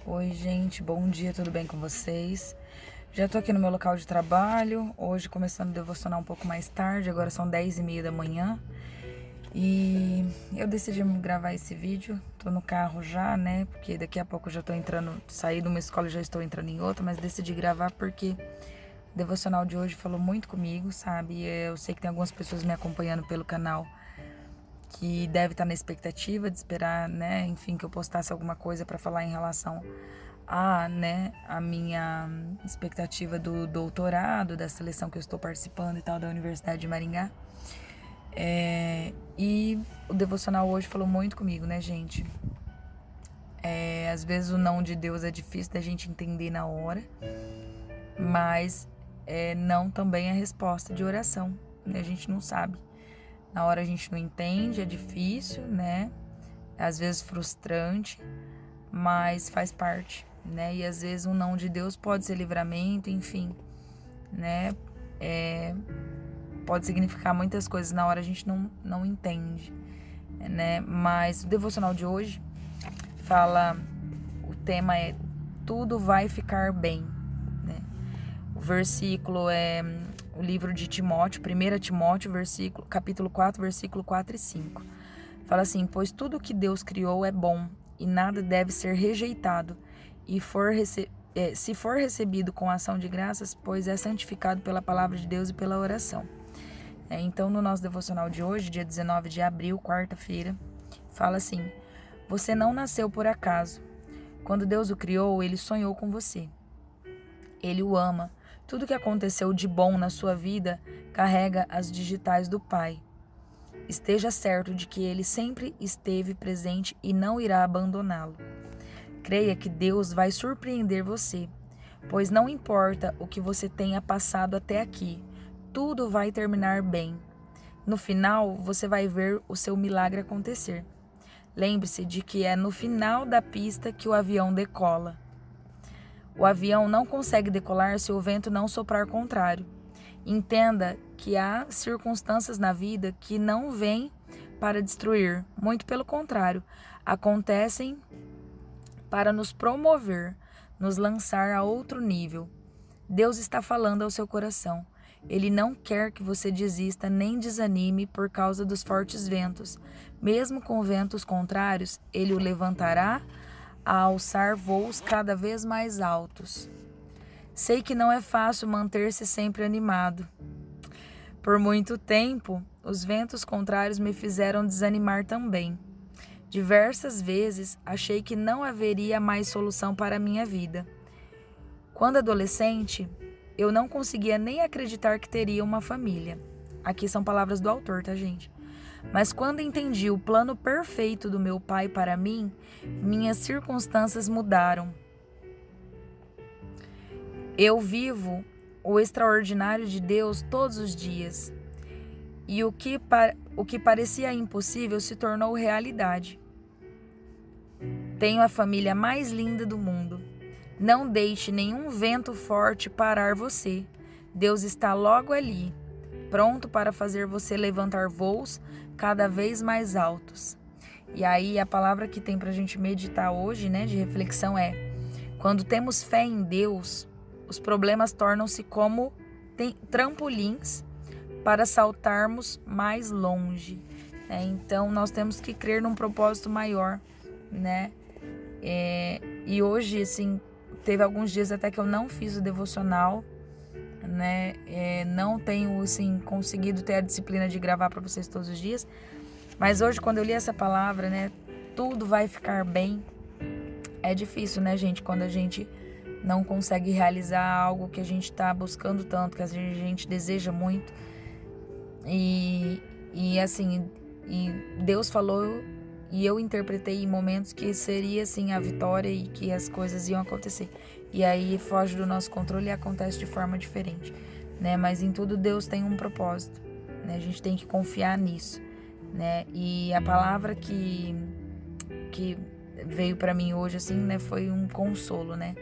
Oi, gente, bom dia, tudo bem com vocês? Já tô aqui no meu local de trabalho, hoje começando a devocionar um pouco mais tarde, agora são 10h30 da manhã. E eu decidi gravar esse vídeo, tô no carro já, né, porque daqui a pouco eu já tô saí de uma escola e já estou entrando em outra, mas decidi gravar porque o devocional de hoje falou muito comigo, sabe? Eu sei que tem algumas pessoas me acompanhando pelo canal que deve estar na expectativa de esperar, né, enfim, que eu postasse alguma coisa para falar em relação a minha expectativa do doutorado, da seleção que eu estou participando e tal, da Universidade de Maringá. E o devocional hoje falou muito comigo, né, gente? Às vezes o não de Deus é difícil da gente entender na hora, mas não também é resposta de oração, né? A gente não sabe. Na hora a gente não entende, é difícil, né? Às vezes frustrante, mas faz parte, né? E às vezes um não de Deus pode ser livramento, enfim, né? Pode significar muitas coisas, na hora a gente não entende, né? Mas o devocional de hoje o tema é tudo vai ficar bem, né? O versículo é o livro de Timóteo, 1 Timóteo, capítulo 4, versículo 4 e 5. Fala assim: pois tudo que Deus criou é bom e nada deve ser rejeitado, e se for recebido com ação de graças, pois é santificado pela palavra de Deus e pela oração. Então, no nosso devocional de hoje, dia 19 de abril, quarta-feira, fala assim: você não nasceu por acaso. Quando Deus o criou, Ele sonhou com você. Ele o ama. Tudo que aconteceu de bom na sua vida carrega as digitais do Pai. Esteja certo de que Ele sempre esteve presente e não irá abandoná-lo. Creia que Deus vai surpreender você, pois não importa o que você tenha passado até aqui, tudo vai terminar bem. No final, você vai ver o seu milagre acontecer. Lembre-se de que é no final da pista que o avião decola. O avião não consegue decolar se o vento não soprar contrário. Entenda que há circunstâncias na vida que não vêm para destruir, muito pelo contrário, acontecem para nos promover, nos lançar a outro nível. Deus está falando ao seu coração. Ele não quer que você desista nem desanime por causa dos fortes ventos. Mesmo com ventos contrários, Ele o levantará a alçar voos cada vez mais altos. Sei que não é fácil manter-se sempre animado. Por muito tempo, os ventos contrários me fizeram desanimar também. Diversas vezes achei que não haveria mais solução para a minha vida. Quando adolescente, eu não conseguia nem acreditar que teria uma família. Aqui são palavras do autor, tá, gente? Mas quando entendi o plano perfeito do meu pai para mim, minhas circunstâncias mudaram. Eu vivo o extraordinário de Deus todos os dias. E o que parecia impossível se tornou realidade. Tenho a família mais linda do mundo. Não deixe nenhum vento forte parar você. Deus está logo ali, pronto para fazer você levantar voos cada vez mais altos. E aí a palavra que tem para a gente meditar hoje, né, de reflexão é: quando temos fé em Deus, os problemas tornam-se como trampolins para saltarmos mais longe. Então nós temos que crer num propósito maior, né? E hoje, assim, teve alguns dias até que eu não fiz o devocional, né? Não tenho, assim, conseguido ter a disciplina de gravar para vocês todos os dias. Mas hoje, quando eu li essa palavra, né? Tudo vai ficar bem. É difícil, né, gente? Quando a gente não consegue realizar algo que a gente está buscando tanto, que a gente deseja muito. E Deus falou e eu interpretei em momentos que seria assim a vitória e que as coisas iam acontecer. E aí foge do nosso controle e acontece de forma diferente, né? Mas em tudo Deus tem um propósito, né? A gente tem que confiar nisso, né? E a palavra que veio para mim hoje assim, né, foi um consolo, né?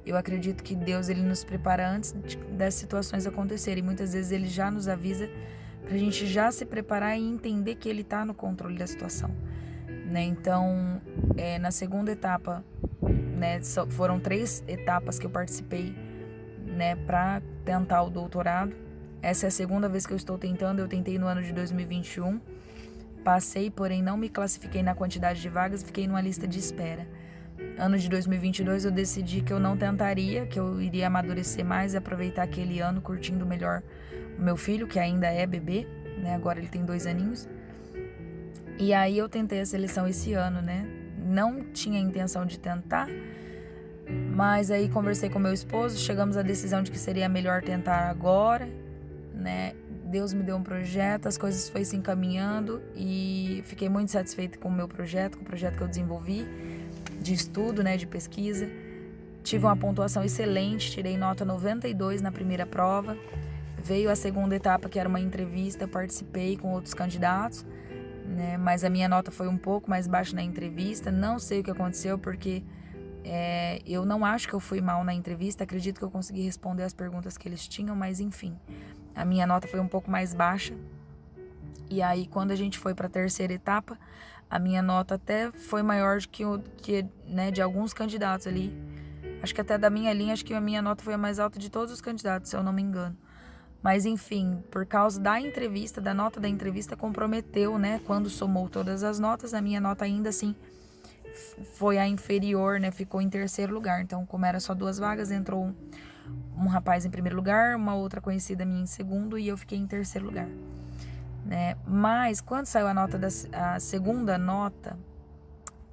Eu acredito que Deus, ele nos prepara antes das situações acontecerem. Muitas vezes ele já nos avisa pra gente já se preparar e entender que ele tá no controle da situação, né? Então, na segunda etapa, né? Foram 3 etapas que eu participei, né, para tentar o doutorado. Essa é a segunda vez que eu estou tentando. Eu tentei no ano de 2021, passei, porém não me classifiquei na quantidade de vagas, fiquei numa lista de espera. Ano de 2022 eu decidi que eu não tentaria, que eu iria amadurecer mais e aproveitar aquele ano curtindo melhor o meu filho, que ainda é bebê, né? Agora ele tem 2 aninhos. E aí eu tentei a seleção esse ano, né? Não tinha intenção de tentar, mas aí conversei com meu esposo, chegamos à decisão de que seria melhor tentar agora, né? Deus me deu um projeto, as coisas foram se encaminhando e fiquei muito satisfeita com o meu projeto, com o projeto que eu desenvolvi, de estudo, né, de pesquisa. Tive uma pontuação excelente, tirei nota 92 na primeira prova. Veio a segunda etapa, que era uma entrevista, participei com outros candidatos, né, mas a minha nota foi um pouco mais baixa na entrevista. Não sei o que aconteceu, porque eu não acho que eu fui mal na entrevista, acredito que eu consegui responder as perguntas que eles tinham, mas enfim, a minha nota foi um pouco mais baixa. E aí, quando a gente foi para a terceira etapa, a minha nota até foi maior que né, de alguns candidatos ali. Acho que até da minha linha, acho que a minha nota foi a mais alta de todos os candidatos, se eu não me engano. Mas enfim, por causa da entrevista, da nota da entrevista, comprometeu, né? Quando somou todas as notas, a minha nota ainda assim foi a inferior, né? Ficou em terceiro lugar. Então, como era só 2 vagas, entrou um rapaz em primeiro lugar, uma outra conhecida minha em segundo e eu fiquei em terceiro lugar, né? Mas quando saiu a segunda nota,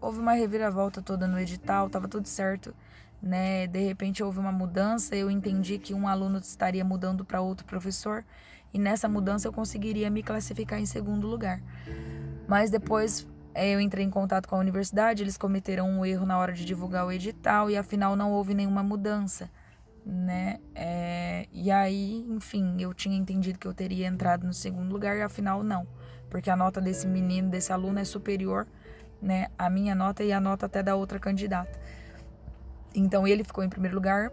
houve uma reviravolta toda no edital, tava tudo certo, né? De repente houve uma mudança, eu entendi que um aluno estaria mudando para outro professor e nessa mudança eu conseguiria me classificar em segundo lugar. Mas depois eu entrei em contato com a universidade, eles cometeram um erro na hora de divulgar o edital e afinal não houve nenhuma mudança, né? E aí, enfim, eu tinha entendido que eu teria entrado no segundo lugar e afinal não, porque a nota desse menino, desse aluno é superior, né, a minha nota e a nota até da outra candidata. Então ele ficou em primeiro lugar,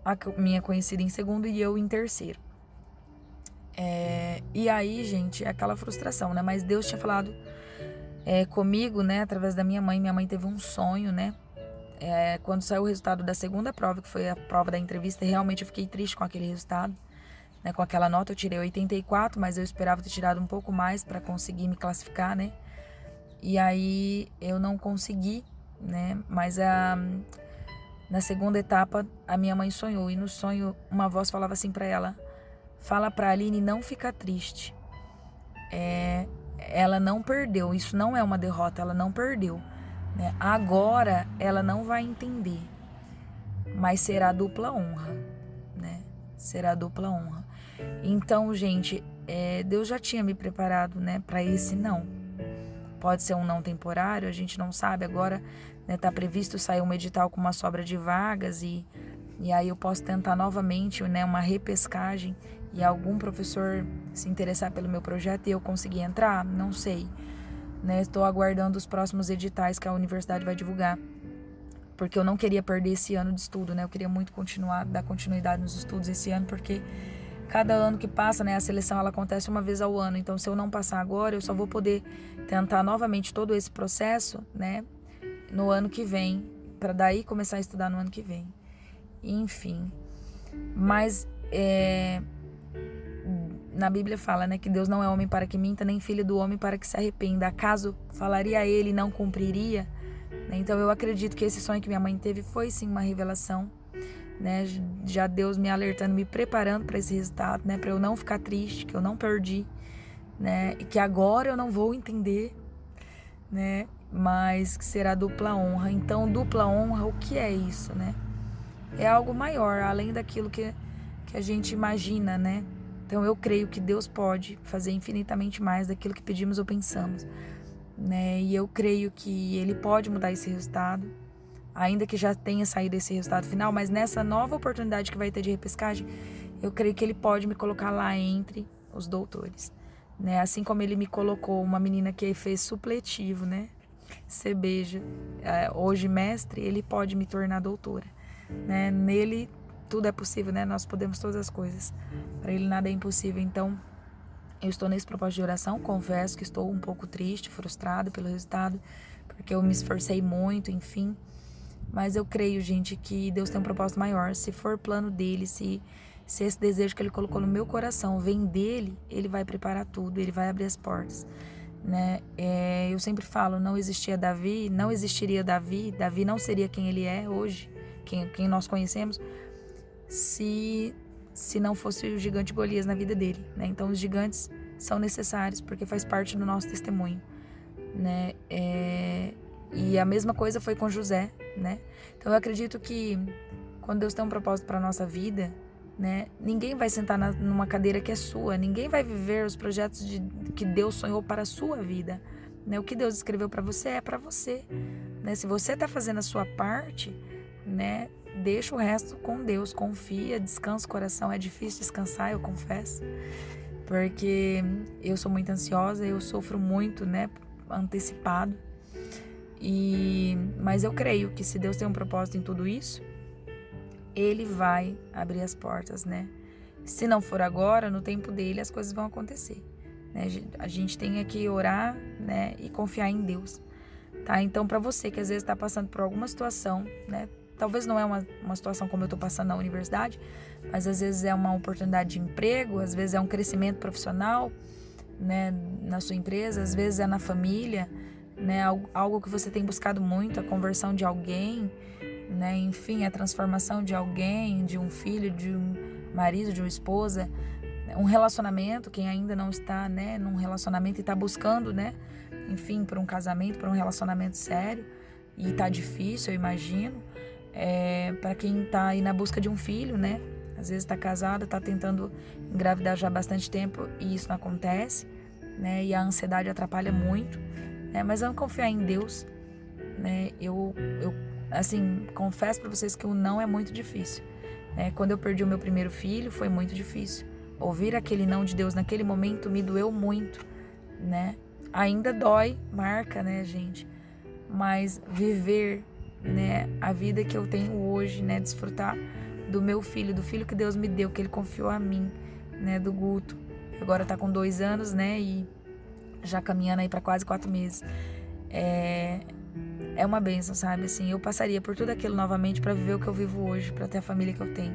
a minha conhecida em segundo e eu em terceiro. E aí, gente, é aquela frustração, né? Mas Deus tinha falado comigo, né, através da minha mãe. Minha mãe teve um sonho, né? Quando saiu o resultado da segunda prova, que foi a prova da entrevista, realmente eu fiquei triste com aquele resultado, né? Com aquela nota eu tirei 84, mas eu esperava ter tirado um pouco mais para conseguir me classificar, né? E aí eu não consegui, né? Mas na segunda etapa a minha mãe sonhou e no sonho uma voz falava assim para ela: fala para Aline não ficar triste. Ela não perdeu, isso não é uma derrota, ela não perdeu, né? Agora ela não vai entender, mas será dupla honra, né? Será dupla honra. Então, gente, Deus já tinha me preparado, né, para esse não. Pode ser um não temporário, a gente não sabe agora, né? Tá previsto sair um edital com uma sobra de vagas e aí eu posso tentar novamente, né, uma repescagem e algum professor se interessar pelo meu projeto e eu conseguir entrar, não sei, né? Estou aguardando os próximos editais que a universidade vai divulgar, porque eu não queria perder esse ano de estudo, né? Eu queria muito dar continuidade nos estudos esse ano, porque cada ano que passa, né, a seleção ela acontece uma vez ao ano. Então, se eu não passar agora, eu só vou poder tentar novamente todo esse processo, né, no ano que vem, para daí começar a estudar no ano que vem. Enfim, mas na Bíblia fala, né, que Deus não é homem para que minta, nem filho do homem para que se arrependa. Acaso falaria ele e não cumpriria? Então eu acredito que esse sonho que minha mãe teve foi sim uma revelação, né? Já Deus me alertando, me preparando para esse resultado, né? Para eu não ficar triste, que eu não perdi, né? E que agora eu não vou entender, né? Mas que será dupla honra. Então, dupla honra, o que é isso, né? É algo maior, além daquilo que a gente imagina, né? Então, eu creio que Deus pode fazer infinitamente mais daquilo que pedimos ou pensamos, né? E eu creio que Ele pode mudar esse resultado, ainda que já tenha saído esse resultado final, mas nessa nova oportunidade que vai ter de repescagem, eu creio que Ele pode me colocar lá entre os doutores, né? Assim como Ele me colocou uma menina que fez supletivo, né? Cebeja, hoje mestre, Ele pode me tornar doutora, né? Nele tudo é possível, né? Nós podemos todas as coisas. Para Ele nada é impossível. Então, eu estou nesse propósito de oração. Confesso que estou um pouco triste, frustrada pelo resultado, porque eu me esforcei muito, enfim. Mas eu creio, gente, que Deus tem um propósito maior. Se for plano dele, se esse desejo que ele colocou no meu coração vem dele, ele vai preparar tudo, ele vai abrir as portas, né? Eu sempre falo, não existiria Davi, Davi não seria quem ele é hoje, quem nós conhecemos, se não fosse o gigante Golias na vida dele, né? Então os gigantes são necessários porque faz parte do nosso testemunho, né? E a mesma coisa foi com José, né? Então eu acredito que quando Deus tem um propósito para a nossa vida, né? Ninguém vai sentar numa cadeira que é sua, ninguém vai viver os projetos que Deus sonhou para a sua vida, né? O que Deus escreveu para você é para você, né? Se você está fazendo a sua parte, né? Deixa o resto com Deus, confia, descansa o coração. É difícil descansar, eu confesso, porque eu sou muito ansiosa, eu sofro muito, né? Antecipado. Mas eu creio que se Deus tem um propósito em tudo isso, Ele vai abrir as portas, né? Se não for agora, no tempo dele, as coisas vão acontecer, né? A gente tem que orar, né? E confiar em Deus, tá? Então, para você que às vezes está passando por alguma situação, né? Talvez não é uma situação como eu estou passando na universidade, mas às vezes é uma oportunidade de emprego, às vezes é um crescimento profissional, né? Na sua empresa, às vezes é na família, né? Algo que você tem buscado muito, a conversão de alguém, né? Enfim, a transformação de alguém, de um filho, de um marido, de uma esposa, um relacionamento, quem ainda não está, né, num relacionamento e está buscando, né, enfim, por um casamento, por um relacionamento sério, e está difícil, eu imagino, para quem está aí na busca de um filho, né, às vezes está casado, está tentando engravidar já há bastante tempo e isso não acontece, né, e a ansiedade atrapalha muito, né, mas vamos confiar em Deus, né, eu assim, confesso para vocês que o não é muito difícil, né? Quando eu perdi o meu primeiro filho, foi muito difícil. Ouvir aquele não de Deus naquele momento me doeu muito, né? Ainda dói, marca, né, gente? Mas viver, né, a vida que eu tenho hoje, né, desfrutar do meu filho, do filho que Deus me deu, que Ele confiou a mim, né, do Guto. Agora tá com 2 anos, né, e já caminhando aí para quase 4 meses. É uma bênção, sabe? Assim, eu passaria por tudo aquilo novamente para viver o que eu vivo hoje, para ter a família que eu tenho,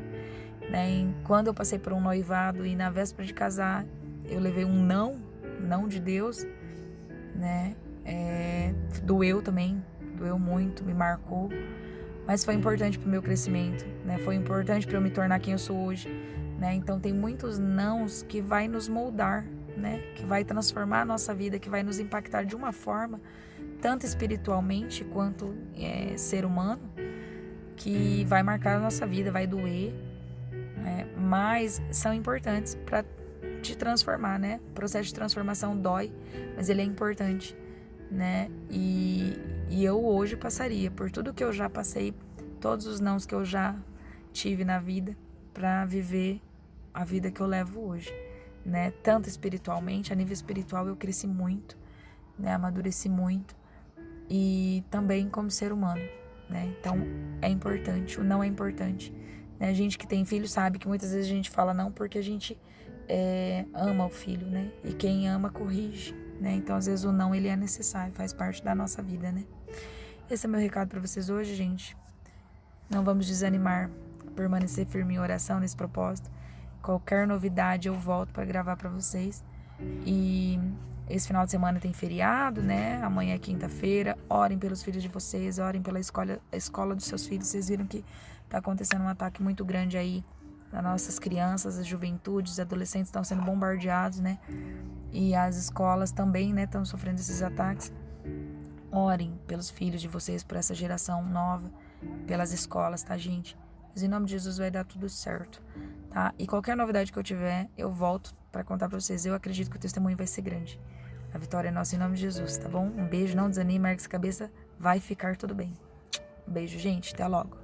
né? E quando eu passei por um noivado e na véspera de casar, eu levei um não de Deus, né? Doeu também, doeu muito, me marcou, mas foi importante para o meu crescimento, né? Foi importante para eu me tornar quem eu sou hoje, né? Então tem muitos nãos que vai nos moldar, né? Que vai transformar a nossa vida, que vai nos impactar de uma forma tanto espiritualmente quanto ser humano, que vai marcar a nossa vida, vai doer, né? Mas são importantes para te transformar, né? O processo de transformação dói, mas ele é importante, né? E eu hoje passaria por tudo que eu já passei, todos os nãos que eu já tive na vida, para viver a vida que eu levo hoje, né? Tanto espiritualmente, a nível espiritual eu cresci muito, né? Amadureci muito. E também como ser humano, né? Então é importante, o não é importante, né? A gente que tem filho sabe que muitas vezes a gente fala não porque a gente ama o filho, né? E quem ama corrige, né? Então às vezes o não ele é necessário, faz parte da nossa vida, né? Esse é meu recado para vocês hoje, gente. Não vamos desanimar, permanecer firme em oração nesse propósito. Qualquer novidade eu volto para gravar para vocês. E esse final de semana tem feriado, né? Amanhã é quinta-feira. Orem pelos filhos de vocês, orem pela escola dos seus filhos. Vocês viram que tá acontecendo um ataque muito grande aí nas nossas crianças, as juventudes, os adolescentes estão sendo bombardeados, né? E as escolas também, né, estão sofrendo esses ataques. Orem pelos filhos de vocês, por essa geração nova, pelas escolas, tá, gente? Mas em nome de Jesus vai dar tudo certo, tá? E qualquer novidade que eu tiver, eu volto para contar para vocês. Eu acredito que o testemunho vai ser grande. A vitória é nossa em nome de Jesus, tá bom? Um beijo, não desanime, ergue essa cabeça, vai ficar tudo bem. Um beijo, gente, até logo.